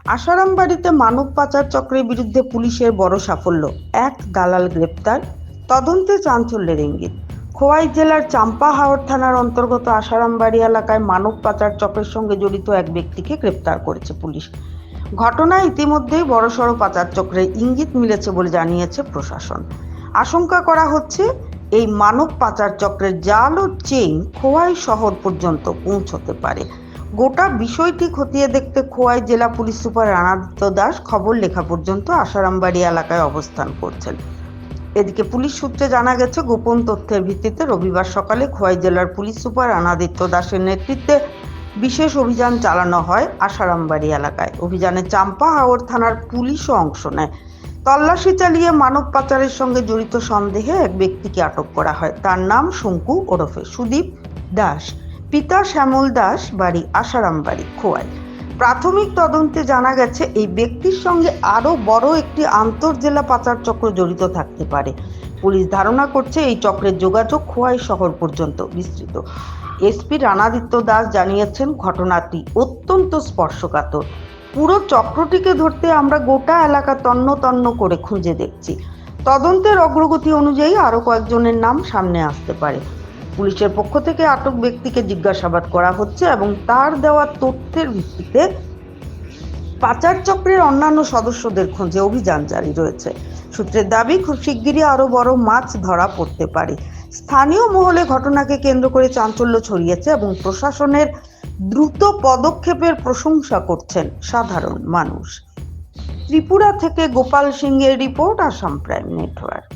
আশারামবাড়িতে মানব পাচার চক্রের বিরুদ্ধে পুলিশের বড় সাফল্য, এক দালাল গ্রেপ্তার, তদন্তে চাঞ্চল্যের ইঙ্গিত। খোয়াই জেলার চাম্পা হাওর থানার অন্তর্গত আশারামবাড়ি এলাকায় মানব পাচার চক্রের সঙ্গে জড়িত এক ব্যক্তিকে গ্রেপ্তার করেছে পুলিশ। ঘটনায় ইতিমধ্যেই বড়সড় পাচার চক্রের ইঙ্গিত মিলেছে বলে জানিয়েছে প্রশাসন। আশঙ্কা করা হচ্ছে এই মানব পাচার চক্রের জাল ও চেইন খোয়াই শহর পর্যন্ত পৌঁছতে পারে। গোটা বিষয়টি খতিয়ে দেখতে খোয়াই জেলা পুলিশ সুপার রানাদিত্য দাস খবর লেখা পর্যন্ত আশারামবাড়ি এলাকায় অবস্থান করছেন। এদিকে পুলিশ সূত্রে জানা গেছে, গোপন তথ্যের ভিত্তিতে রবিবার সকালে খোয়াই জেলার পুলিশ সুপার রানাদিত্য দাসের নেতৃত্বে বিশেষ অভিযান চালানো হয় আশারামবাড়ি এলাকায়। অভিযানে চাম্পা হাওর থানার পুলিশও অংশ নেয়। তল্লাশি চালিয়ে মানব পাচারের সঙ্গে জড়িত সন্দেহে এক ব্যক্তিকে আটক করা হয়। তার নাম শঙ্কু ওরফে সুদীপ দাস, পিতা শ্যামল দাস, বাড়ি আশারামবাড়ি, খোয়াই। প্রাথমিক তদন্তে জানা গেছে এই ব্যক্তির সঙ্গে আরও বড় একটি আন্তঃজেলা পাচার চক্র জড়িত থাকতে পারে। পুলিশ ধারণা করছে এই চক্রের যোগাযোগ খোয়াই শহর পর্যন্ত বিস্তৃত। এসপি রানাদিত্য দাস জানিয়েছেন, ঘটনাটি অত্যন্ত স্পর্শকাতর। পুরো চক্রটিকে ধরতে আমরা গোটা এলাকা তন্ন তন্ন করে খুঁজে দেখছি। তদন্তের অগ্রগতি অনুযায়ী আরও কয়েকজনের নাম সামনে আসতে পারে। পুলিশের পক্ষ থেকে আটক ব্যক্তিকে জিজ্ঞাসাবাদ করা হচ্ছে এবং তার দেওয়া তথ্যের ভিত্তিতে পাচার চক্রের অন্যান্য সদস্যদের খোঁজে অভিযান জারি রয়েছে। সূত্রের দাবি, খুব শিগগিরই আরও বড় মাছ ধরা পড়তে পারে। স্থানীয় মহলে ঘটনাকে কেন্দ্র করে চাঞ্চল্য ছড়িয়েছে এবং প্রশাসনের দ্রুত পদক্ষেপের প্রশংসা করছেন সাধারণ মানুষ। ত্রিপুরা থেকে গোপাল সিংহের রিপোর্ট, আসাম প্রাইম নেটওয়ার্ক।